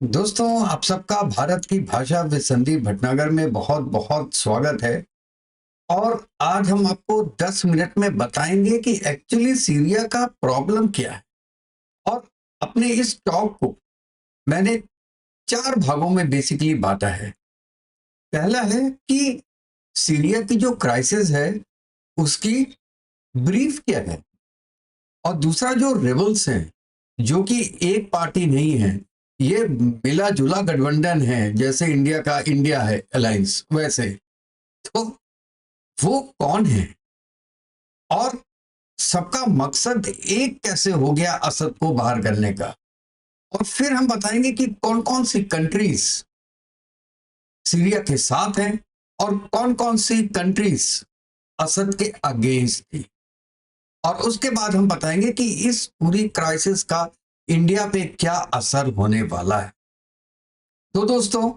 दोस्तों, आप सबका भारत की भाषा विद संदीप भटनागर में बहुत बहुत स्वागत है। और आज हम आपको 10 मिनट में बताएंगे कि एक्चुअली सीरिया का प्रॉब्लम क्या है। और अपने इस टॉक को मैंने 4 भागों में बेसिकली बांटा है। पहला है कि सीरिया की जो क्राइसिस है उसकी ब्रीफ क्या है, और दूसरा जो रेबल्स हैं, जो कि एक पार्टी नहीं है, ये मिला जुला गठबंधन है, जैसे इंडिया का इंडिया है अलायंस, वैसे। तो वो कौन है, और सबका मकसद एक कैसे हो गया असद को बाहर करने का। और फिर हम बताएंगे कि कौन कौन सी कंट्रीज सीरिया के साथ हैं और कौन कौन सी कंट्रीज असद के अगेंस्ट थी। और उसके बाद हम बताएंगे कि इस पूरी क्राइसिस का इंडिया पे क्या असर होने वाला है। तो दोस्तों,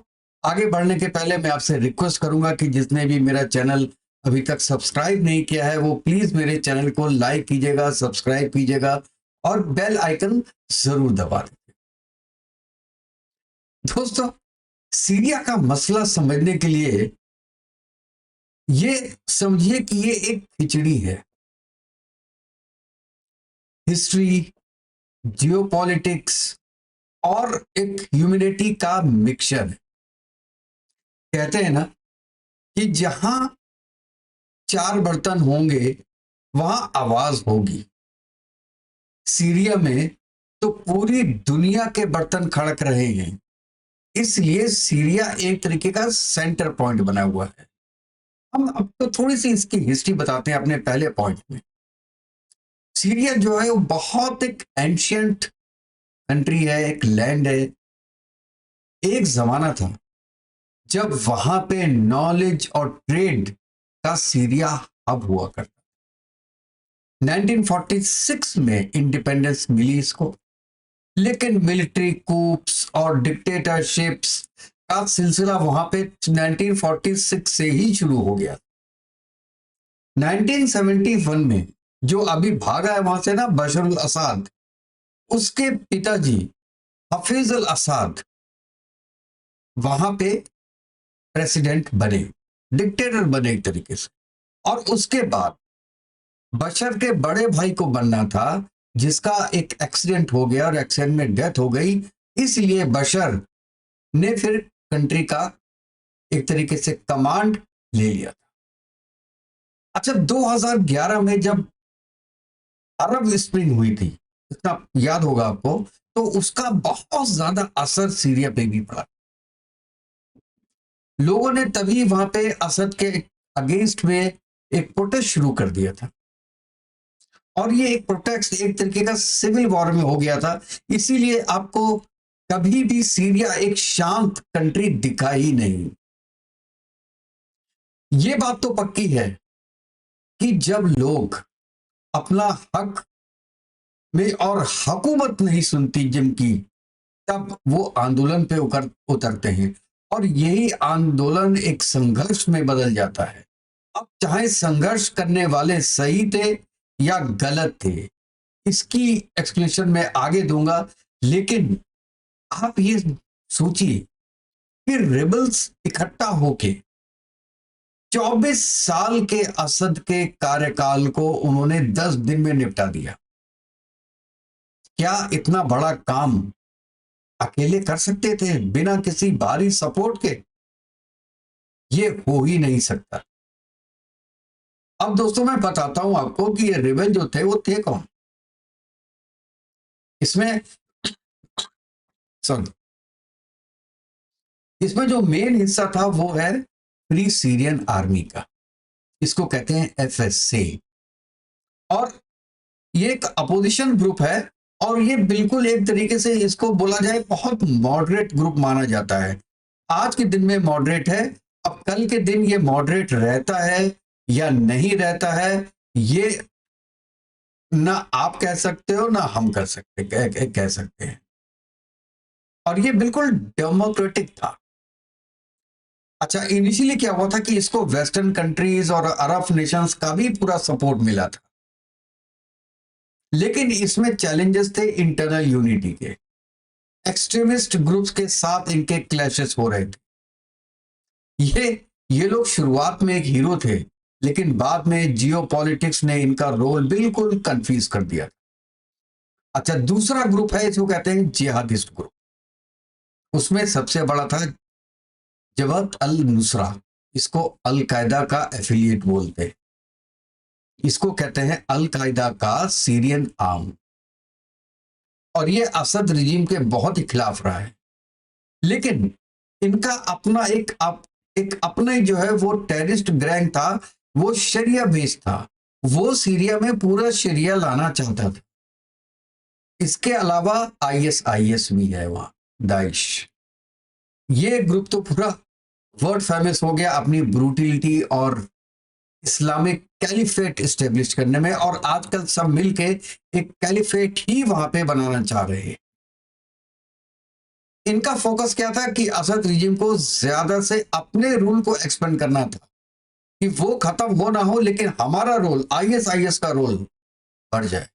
आगे बढ़ने के पहले मैं आपसे रिक्वेस्ट करूंगा कि जिसने भी मेरा चैनल अभी तक सब्सक्राइब नहीं किया है वो प्लीज मेरे चैनल को लाइक कीजिएगा, सब्सक्राइब कीजिएगा और बेल आइकन जरूर दबा दीजिए। दोस्तों, सीरिया का मसला समझने के लिए ये समझिए कि ये एक खिचड़ी है। हिस्ट्री, जियोपॉलिटिक्स और एक ह्यूमैनिटी का मिक्सचर है। कहते हैं ना कि जहां 4 बर्तन होंगे वहां आवाज होगी। सीरिया में तो पूरी दुनिया के बर्तन खड़क रहे हैं, इसलिए सीरिया एक तरीके का सेंटर पॉइंट बना हुआ है। हम अब तो थोड़ी सी इसकी हिस्ट्री बताते हैं अपने पहले पॉइंट में। सीरिया जो है वो बहुत एक एंशियंट कंट्री है, एक लैंड है। एक जमाना था जब वहां पे नॉलेज और ट्रेड का सीरिया हब हुआ करता। 1946 में इंडिपेंडेंस मिली इसको, लेकिन मिलिट्री कूप्स और डिक्टेटरशिप्स का सिलसिला वहां पे 1946 से ही शुरू हो गया। 1971 में जो अभी भागा है वहां से ना, बशर अल असद, उसके पिताजी हफीज अल असद वहां पे प्रेसिडेंट बने, डिक्टेटर बने एक तरीके से। और उसके बाद बशर के बड़े भाई को बनना था, जिसका एक एक्सीडेंट हो गया और एक्सीडेंट में डेथ हो गई, इसलिए बशर ने फिर कंट्री का एक तरीके से कमांड ले लिया था। अच्छा, 2011 में जब अरब स्प्रिंग हुई थी, इतना याद होगा आपको, तो उसका बहुत ज्यादा असर सीरिया पे भी पड़ा। लोगों ने तभी वहां पे असद के अगेंस्ट में एक प्रोटेस्ट शुरू कर दिया था, और ये एक प्रोटेस्ट एक तरीके का सिविल वॉर में हो गया था। इसीलिए आपको कभी भी सीरिया एक शांत कंट्री दिखा ही नहीं। ये बात तो पक्की है कि जब लोग अपना हक में और हुकूमत नहीं सुनती जिनकी, तब वो आंदोलन पे उतरते हैं, और यही आंदोलन एक संघर्ष में बदल जाता है। अब चाहे संघर्ष करने वाले सही थे या गलत थे, इसकी एक्सप्लेनेशन मैं आगे दूंगा। लेकिन आप ये सोचिए कि रेबल्स इकट्ठा होके 24 साल के असद के कार्यकाल को उन्होंने 10 दिन में निपटा दिया। क्या इतना बड़ा काम अकेले कर सकते थे बिना किसी बाहरी सपोर्ट के? ये हो ही नहीं सकता। अब दोस्तों, मैं बताता हूं आपको कि ये रेबल जो थे वो थे कौन। इसमें सॉरी इसमें जो मेन हिस्सा था वो है फ्री सीरियन आर्मी का, इसको कहते हैं एफएसए। और ये एक अपोजिशन ग्रुप है, और ये बिल्कुल एक तरीके से इसको बोला जाए बहुत मॉडरेट ग्रुप माना जाता है। आज के दिन में मॉडरेट है, अब कल के दिन ये मॉडरेट रहता है या नहीं रहता है, ये ना आप कह सकते हो ना हम कह सकते हैं। और ये बिल्कुल डेमोक्रेटिक था। अच्छा, इनिशियली क्या हुआ था कि इसको वेस्टर्न कंट्रीज और अरब नेशंस का भी पूरा सपोर्ट मिला था, लेकिन इसमें चैलेंजेस थे इंटरनल यूनिटी के। एक्सट्रीमिस्ट ग्रुप्स के साथ इनके क्लैशेस हो रहे थे। ये लोग शुरुआत में एक हीरो थे, लेकिन बाद में जियोपॉलिटिक्स ने इनका रोल बिल्कुल कंफ्यूज कर दिया। अच्छा, दूसरा ग्रुप है, इसको कहते हैं जिहादिस्ट ग्रुप। उसमें सबसे बड़ा था जबहत अल नुसरा। इसको अल कायदा का एफिलिएट बोलते हैं। इसको कहते हैं अल कायदा का सीरियन आर्म, और ये असद रिजीम के बहुत ही खिलाफ रहा है। लेकिन इनका अपना एक अपना ही जो है वो टेररिस्ट गैंग था, वो शरिया बेस्ड था। वो सीरिया में पूरा शरिया लाना चाहता था। इसके अलावा आईएसआईएस भी है वहां, दाइश। ये ग्रुप तो पूरा वर्ल्ड फेमस हो गया अपनी ब्रूटिलिटी और इस्लामिक कैलिफेट स्टेब्लिश करने में, और आजकल सब मिलके एक कैलिफेट ही वहां पे बनाना चाह रहे हैं। इनका फोकस क्या था कि असद रिजीम को ज्यादा से अपने रूल को एक्सपेंड करना था, कि वो खत्म हो ना हो, लेकिन हमारा रोल, आईएसआईएस का रोल बढ़ जाए।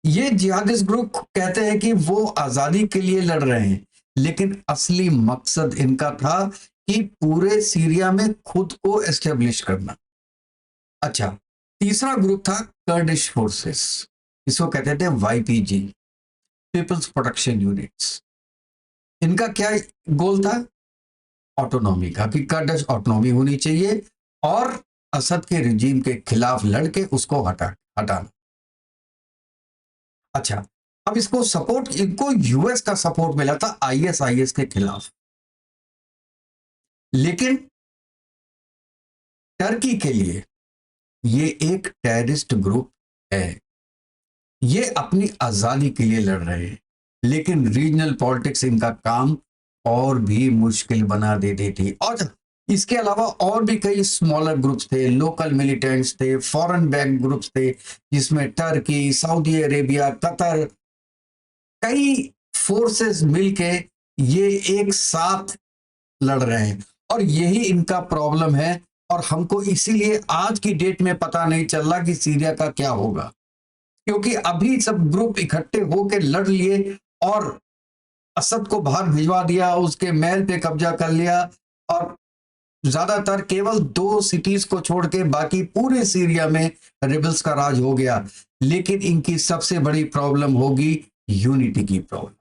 ये जिहादिस्ट ग्रुप कहते हैं कि वो आजादी के लिए लड़ रहे हैं, लेकिन असली मकसद इनका था कि पूरे सीरिया में खुद को एस्टेब्लिश करना। अच्छा, तीसरा ग्रुप था कर्डिश फोर्सेस। इसको कहते थे वाईपीजी, पीपल्स प्रोटेक्शन यूनिट्स। इनका क्या गोल था? ऑटोनॉमी का, कि कर्डिश ऑटोनॉमी होनी चाहिए और असद के रिजीम के खिलाफ लड़के उसको हटाना। अच्छा, अब इनको यूएस का सपोर्ट मिला था आईएसआईएस के खिलाफ, लेकिन टर्की के लिए ये एक टेररिस्ट ग्रुप है। ये अपनी आजादी के लिए लड़ रहे हैं, लेकिन रीजनल पॉलिटिक्स इनका काम और भी मुश्किल बना देती थी। और इसके अलावा और भी कई स्मॉलर ग्रुप्स थे, लोकल मिलिटेंट्स थे, फॉरेन बैक ग्रुप्स थे, जिसमें टर्की, सऊदी अरेबिया, कतर, कई फोर्सेस मिलके ये एक साथ लड़ रहे हैं। और यही इनका प्रॉब्लम है, और हमको इसीलिए आज की डेट में पता नहीं चल रहा कि सीरिया का क्या होगा, क्योंकि अभी सब ग्रुप इकट्ठे होकर लड़ लिए और असद को बाहर भिजवा दिया, उसके महल पे कब्जा कर लिया, और ज्यादातर केवल 2 सिटीज को छोड़ के बाकी पूरे सीरिया में रिबल्स का राज हो गया। लेकिन इनकी सबसे बड़ी प्रॉब्लम होगी यूनिटी की प्रॉब्लम।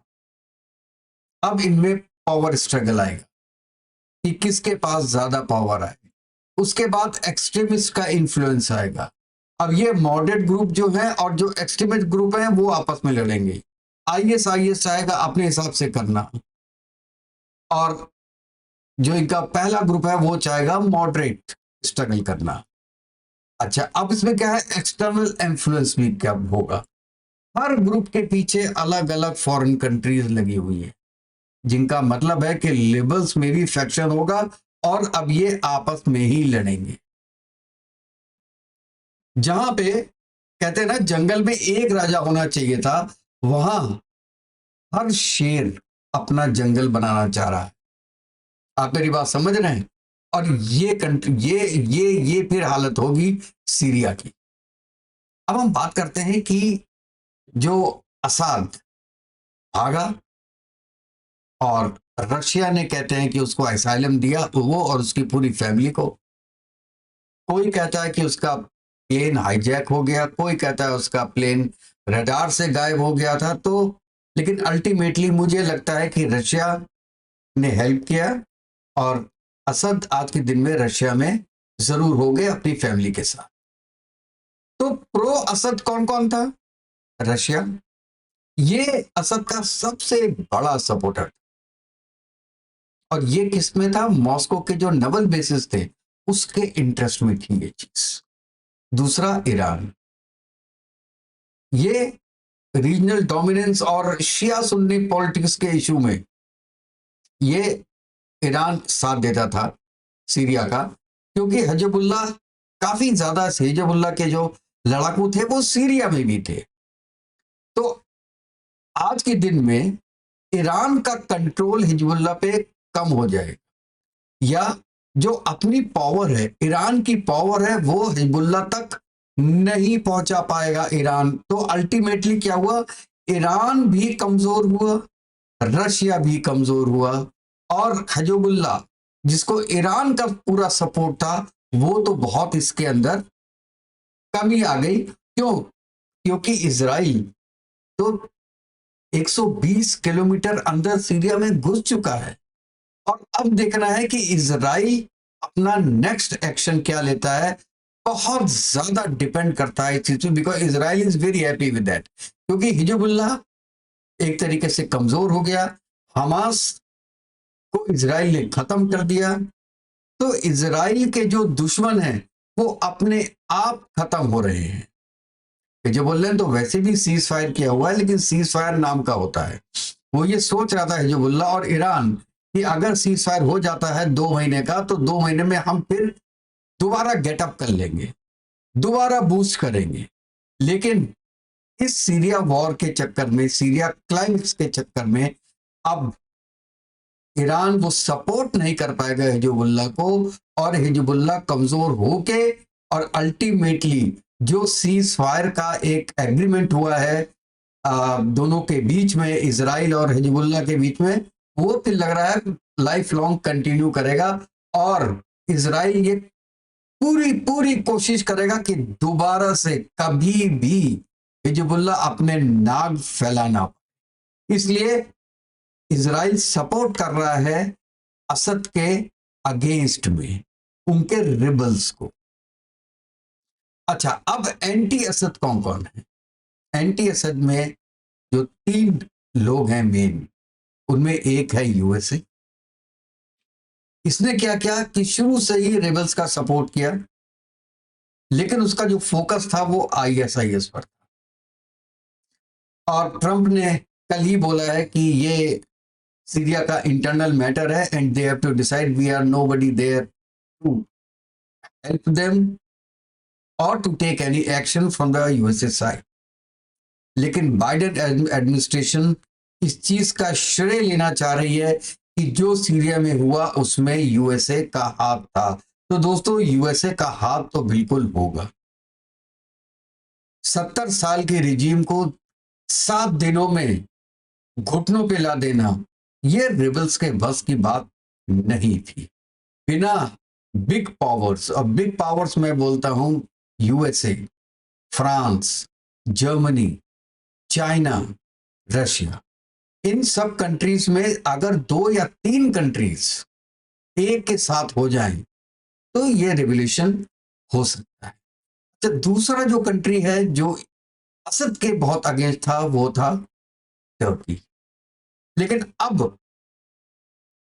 अब इनमें पावर स्ट्रगल आएगा कि किसके पास ज्यादा पावर आए। उसके बाद एक्सट्रीमिस्ट का इन्फ्लुएंस आएगा। अब ये मॉडरेट ग्रुप जो है और जो एक्सट्रीमिस्ट ग्रुप है वो आपस में लड़ेंगे। आईएसआईएस चाहेगा अपने हिसाब से करना, और जो इनका पहला ग्रुप है वो चाहेगा मॉडरेट स्ट्रगल करना। अच्छा, अब इसमें क्या है, एक्सटर्नल इन्फ्लुएंस भी क्या होगा। हर ग्रुप के पीछे अलग अलग फॉरेन कंट्रीज लगी हुई है, जिनका मतलब है कि लिबरल्स में भी फैक्शन होगा, और अब ये आपस में ही लड़ेंगे। जहां पे कहते हैं ना जंगल में एक राजा होना चाहिए था, वहां हर शेर अपना जंगल बनाना चाह रहा है। आप मेरी बात समझ रहे हैं? और ये कंट्री, ये फिर हालत होगी सीरिया की। अब हम बात करते हैं कि जो असद भागा और रशिया ने कहते हैं कि उसको असाइलम दिया, वो और उसकी पूरी फैमिली को। कोई कहता है कि उसका प्लेन हाईजैक हो गया, कोई कहता है उसका प्लेन रडार से गायब हो गया था। तो लेकिन अल्टीमेटली मुझे लगता है कि रशिया ने हेल्प किया, और असद आज के दिन में रशिया में जरूर हो गए अपनी फैमिली के साथ। तो प्रो असद कौन कौन था? रशिया, ये असद का सबसे बड़ा सपोर्टर, और ये किसमें था? मॉस्को के जो नेवल बेसिस थे उसके इंटरेस्ट में थी ये चीज। दूसरा ईरान, ये रीजनल डोमिनेंस और शिया सुन्नी पॉलिटिक्स के इशू में ये ईरान साथ देता था सीरिया का, क्योंकि हिजबुल्लाह काफी ज्यादा, हिजबुल्लाह के जो लड़ाकू थे वो सीरिया में भी थे। तो आज के दिन में ईरान का कंट्रोल हिजबुल्लाह पे कम हो जाए, या जो अपनी पावर है, ईरान की पावर है, वो हिजबुल्लाह तक नहीं पहुंचा पाएगा ईरान। तो अल्टीमेटली क्या हुआ, ईरान भी कमजोर हुआ, रशिया भी कमजोर हुआ, और हिजबुल्लाह जिसको ईरान का पूरा सपोर्ट था वो तो बहुत इसके अंदर कमी आ गई। क्यों? क्योंकि इजराइल तो 120 किलोमीटर अंदर सीरिया में घुस चुका है, और अब देखना है कि इजराइल अपना नेक्स्ट एक्शन क्या लेता है। बहुत ज्यादा डिपेंड करता है इस चीज पे, because Israel is very happy with that, क्योंकि हिजबुल्लाह एक तरीके से कमजोर हो गया, हमास को इजराइल ने खत्म कर दिया, तो इजराइल के जो दुश्मन हैं वो अपने आप खत्म हो रहे हैं। जो बोल रहे हैं तो वैसे भी सीज फायर किया हुआ है, लेकिन सीज फायर नाम का होता है। वो ये सोच रहा था हिजबुल्लाह और ईरान कि अगर सीज फायर हो जाता है 2 महीने का, तो 2 महीने में हम फिर दोबारा गेटअप कर लेंगे, दोबारा बूस्ट करेंगे। लेकिन इस सीरिया वॉर के चक्कर में, सीरिया क्लाइमेक्स के चक्कर में, अब ईरान वो सपोर्ट नहीं कर पाएगा हिजबुल्लाह को, और हिजबुल्लाह कमजोर होके, और अल्टीमेटली जो सीज फायर का एक एग्रीमेंट हुआ है दोनों के बीच में, इजराइल और हिजबुल्लाह के बीच में, वो फिर लग रहा है लाइफ लॉन्ग कंटिन्यू करेगा, और इजराइल ये पूरी पूरी कोशिश करेगा कि दोबारा से कभी भी हिजबुल्लाह अपने नाग फैलाना। इसलिए इजराइल सपोर्ट कर रहा है असद के अगेंस्ट में, उनके रिबल्स को। अच्छा, अब एंटी असद कौन कौन है? एंटी असद में जो 3 लोग हैं मेन, उनमें एक है यूएसए। इसने क्या किया कि शुरू से ही रिबल्स का सपोर्ट किया, लेकिन उसका जो फोकस था वो आईएसआईएस पर था। और ट्रंप ने कल ही बोला है कि ये सीरिया का इंटरनल मैटर है, and they have to decide, we are nobody there to help them और to take any action from the USA side. लेकिन बाइडेन एडमिनिस्ट्रेशन इस चीज का श्रेय लेना चाह रही है कि जो सीरिया में हुआ उसमें यूएसए का हाथ था। तो दोस्तों, यूएसए का हाथ तो बिल्कुल होगा। 70 साल के रिजीम को 7 दिनों में घुटनों पे ला देना, ये रिबल्स के बस की बात नहीं थी। बिना बिग पावर्स, और बिग पावर्स मैं बोलता हूं USA, France, Germany, China, Russia, इन सब कंट्रीज में अगर 2 या 3 कंट्रीज एक के साथ हो जाएं तो ये रिवॉल्यूशन हो सकता है। तो दूसरा जो कंट्री है जो असद के बहुत अगेंस्ट था वो था टर्की। लेकिन अब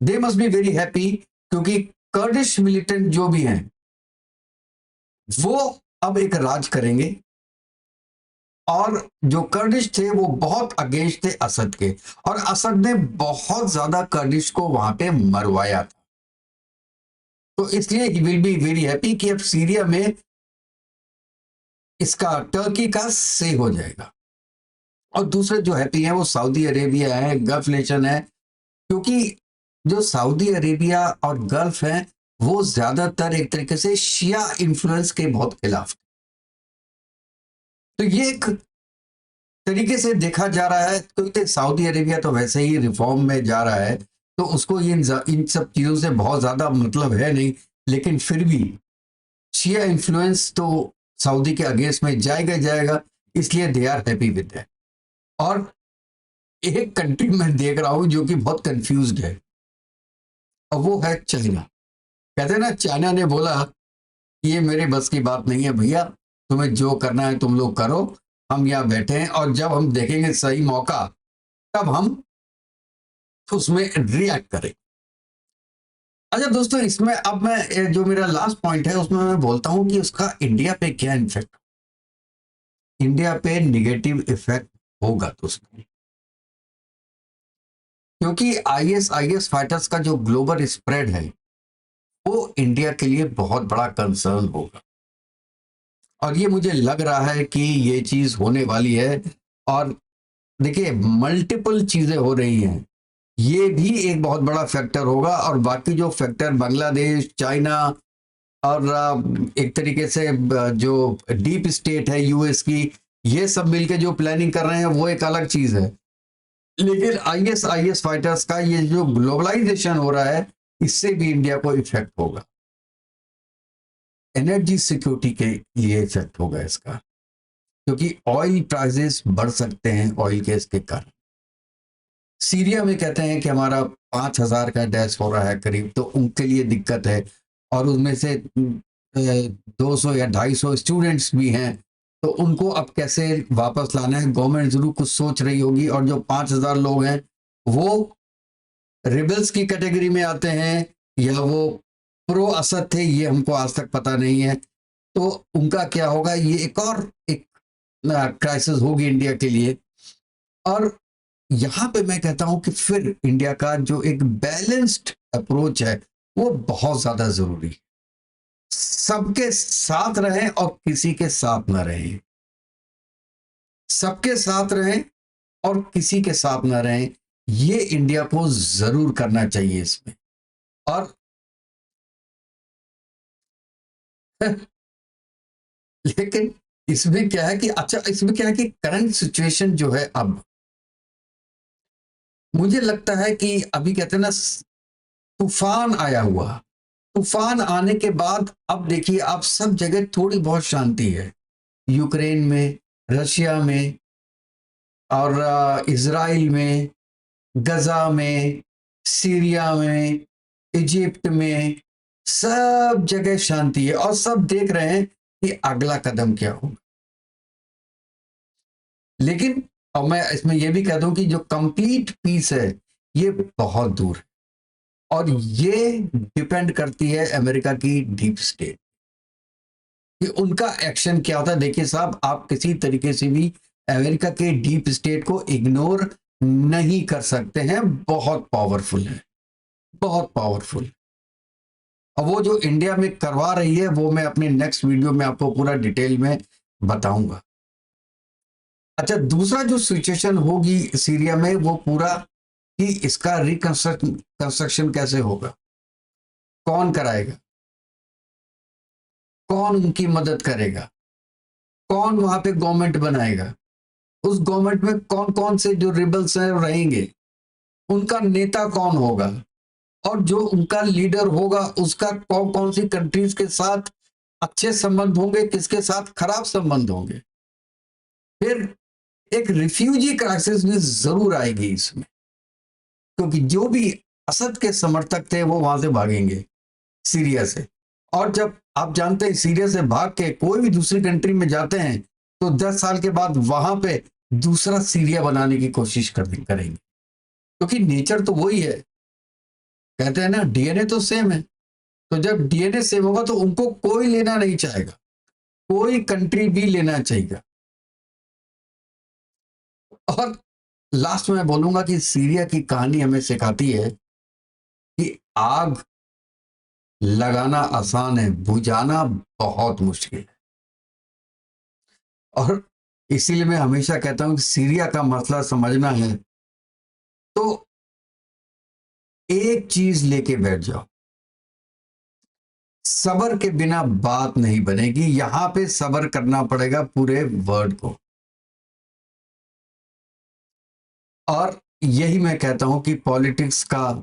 they must be very happy, क्योंकि कर्डिश मिलिटेंट जो भी हैं वो अब एक राज करेंगे, और जो कर्डिश थे वो बहुत अगेंस्ट थे असद के, और असद ने बहुत ज्यादा कर्डिश को वहां पे मरवाया था। तो इसलिए he will be very happy कि अब सीरिया में इसका टर्की का से हो जाएगा। और दूसरे जो हैप्पी हैं वो सऊदी अरेबिया है, गल्फ नेशन है, क्योंकि जो सऊदी अरेबिया और गल्फ है वो ज्यादातर एक तरीके से शिया इन्फ्लुएंस के बहुत खिलाफ। तो ये एक तरीके से देखा जा रहा है, क्योंकि सऊदी अरेबिया तो वैसे ही रिफॉर्म में जा रहा है, तो उसको इन सब चीजों से बहुत ज्यादा मतलब है नहीं, लेकिन फिर भी शिया इन्फ्लुएंस तो सऊदी के अगेंस्ट में जाएगा, इसलिए they are happy with that. और एक कंट्री मैं देख रहा हूं जो कि बहुत कंफ्यूज्ड है, और वो है चाइना। कहते हैं ना, चाइना ने बोला ये मेरे बस की बात नहीं है भैया, तुम्हें जो करना है तुम लोग करो, हम यहाँ बैठे हैं, और जब हम देखेंगे सही मौका तब हम उसमें रिएक्ट करें। अच्छा दोस्तों, इसमें अब मैं जो मेरा लास्ट पॉइंट है उसमें मैं बोलता हूं कि उसका इंडिया पे क्या इफेक्ट, इंडिया पे निगेटिव इफेक्ट होगा दोस्तों, क्योंकि आईएसआईएस फाइटर्स का जो ग्लोबल स्प्रेड है वो इंडिया के लिए बहुत बड़ा कंसर्न होगा, और ये मुझे लग रहा है कि ये चीज होने वाली है। और देखिए, मल्टीपल चीजें हो रही हैं, ये भी एक बहुत बड़ा फैक्टर होगा, और बाकी जो फैक्टर बांग्लादेश, चाइना, और एक तरीके से जो डीप स्टेट है यूएस की, ये सब मिलके जो प्लानिंग कर रहे हैं वो एक अलग चीज है, लेकिन आईएस फाइटर्स का ये जो ग्लोबलाइजेशन हो रहा है, इससे भी इंडिया को इफेक्ट होगा, एनर्जी सिक्योरिटी के लिए इफेक्ट होगा इसका, क्योंकि ऑयल प्राइसेस बढ़ सकते हैं ऑयल केस के कारण। सीरिया में कहते हैं कि हमारा 5,000 का डेथ हो रहा है करीब, तो उनके लिए दिक्कत है, और उनमें से 200 या 250 स्टूडेंट्स भी हैं, तो उनको अब कैसे वापस लाना है, गवर्नमेंट जरूर कुछ सोच रही होगी। और जो 5,000 लोग हैं वो रिबल्स की कैटेगरी में आते हैं या वो प्रो असद थे, ये हमको आज तक पता नहीं है। तो उनका क्या होगा, ये एक क्राइसिस होगी इंडिया के लिए। और यहां पे मैं कहता हूं कि फिर इंडिया का जो एक बैलेंस्ड अप्रोच है वो बहुत ज्यादा जरूरी है। सबके साथ रहें और किसी के साथ ना रहें, सबके साथ रहें और किसी के साथ ना रहें, ये इंडिया को जरूर करना चाहिए इसमें। और लेकिन इसमें क्या है कि इसमें क्या है कि करंट सिचुएशन जो है, अब मुझे लगता है कि अभी कहते हैं ना, तूफान आया हुआ, तूफान आने के बाद अब देखिए आप सब जगह थोड़ी बहुत शांति है, यूक्रेन में, रशिया में, और इजराइल में, गजा में, सीरिया में, इजिप्ट में, सब जगह शांति है और सब देख रहे हैं कि अगला कदम क्या होगा। लेकिन अब मैं इसमें यह भी कह दूं कि जो कंप्लीट पीस है ये बहुत दूर है, और ये डिपेंड करती है अमेरिका की डीप स्टेट कि उनका एक्शन क्या होता है। देखिए साहब, आप किसी तरीके से भी अमेरिका के डीप स्टेट को इग्नोर नहीं कर सकते हैं, बहुत पावरफुल है, बहुत पावरफुल। अब वो जो इंडिया में करवा रही है वो मैं अपने नेक्स्ट वीडियो में आपको पूरा डिटेल में बताऊंगा। अच्छा, दूसरा जो सिचुएशन होगी सीरिया में वो पूरा कि इसका कंस्ट्रक्शन कैसे होगा, कौन कराएगा, कौन उनकी मदद करेगा, कौन वहां पे गवर्नमेंट बनाएगा, उस गवर्नमेंट में कौन कौन से जो रिबल्स हैं रहेंगे, उनका नेता कौन होगा, और जो उनका लीडर होगा उसका कौन कौन सी कंट्रीज के साथ अच्छे संबंध होंगे, किसके साथ खराब संबंध होंगे। फिर एक रिफ्यूजी क्राइसिस भी जरूर आएगी इसमें, क्योंकि जो भी असद के समर्थक थे वो वहां से भागेंगे सीरिया से, और जब आप जानते हैं सीरिया से भाग के कोई भी दूसरी कंट्री में जाते हैं तो 10 साल के बाद वहां पे दूसरा सीरिया बनाने की कोशिश करेंगे, क्योंकि नेचर तो वही है, कहते हैं ना डीएनए तो सेम है। तो जब डीएनए सेम होगा तो उनको कोई लेना नहीं चाहेगा, कोई कंट्री भी लेना चाहेगा। और लास्ट में बोलूंगा कि सीरिया की कहानी हमें सिखाती है कि आग लगाना आसान है, बुझाना बहुत मुश्किल है। और इसीलिए मैं हमेशा कहता हूं कि सीरिया का मसला समझना है तो एक चीज लेके बैठ जाओ, सबर के बिना बात नहीं बनेगी, यहां पे सबर करना पड़ेगा पूरे वर्ल्ड को। और यही मैं कहता हूं कि पॉलिटिक्स का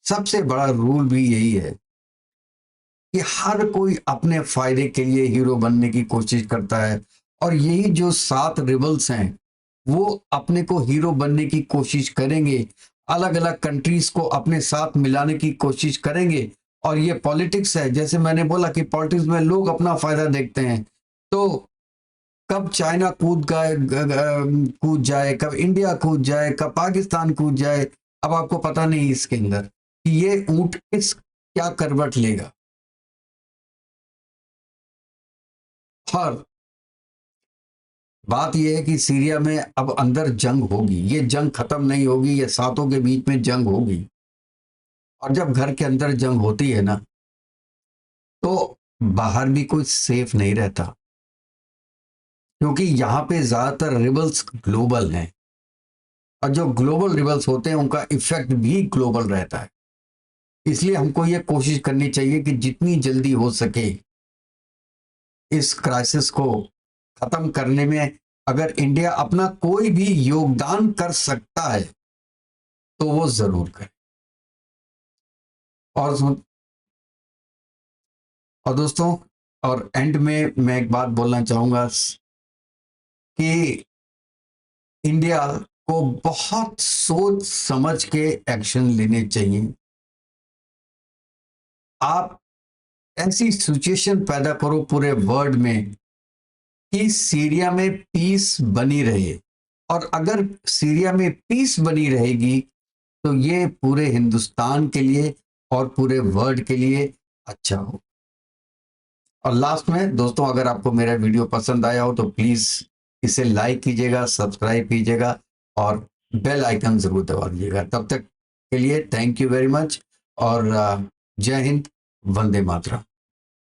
सबसे बड़ा रूल भी यही है कि हर कोई अपने फायदे के लिए हीरो बनने की कोशिश करता है, और यही जो 7 रिबल्स हैं वो अपने को हीरो बनने की कोशिश करेंगे, अलग अलग कंट्रीज को अपने साथ मिलाने की कोशिश करेंगे। और ये पॉलिटिक्स है, जैसे मैंने बोला कि पॉलिटिक्स में लोग अपना फायदा देखते हैं, तो कब चाइना कूद जाए, कब इंडिया कूद जाए, कब पाकिस्तान कूद जाए, अब आपको पता नहीं इसके अंदर कि ये ऊंट किस क्या करवट लेगा। और बात यह है कि सीरिया में अब अंदर जंग होगी, ये जंग खत्म नहीं होगी, ये सातों के बीच में जंग होगी। और जब घर के अंदर जंग होती है ना तो बाहर भी कोई सेफ नहीं रहता, क्योंकि यहां पे ज्यादातर रिबल्स ग्लोबल हैं, और जो ग्लोबल रिबल्स होते हैं उनका इफेक्ट भी ग्लोबल रहता है। इसलिए हमको ये कोशिश करनी चाहिए कि जितनी जल्दी हो सके इस क्राइसिस को खत्म करने में अगर इंडिया अपना कोई भी योगदान कर सकता है तो वो जरूर करे। और और दोस्तों, और एंड में मैं एक बात बोलना चाहूंगा कि इंडिया को बहुत सोच समझ के एक्शन लेने चाहिए। आप ऐसी सिचुएशन पैदा करो पूरे वर्ल्ड में कि सीरिया में पीस बनी रहे, और अगर सीरिया में पीस बनी रहेगी तो ये पूरे हिंदुस्तान के लिए और पूरे वर्ल्ड के लिए अच्छा हो। और लास्ट में दोस्तों, अगर आपको मेरा वीडियो पसंद आया हो तो प्लीज इसे लाइक कीजिएगा, सब्सक्राइब कीजिएगा और बेल आइकन जरूर दबा दीजिएगा। तब तक के लिए थैंक यू वेरी मच, और जय हिंद, वंदे मातरम।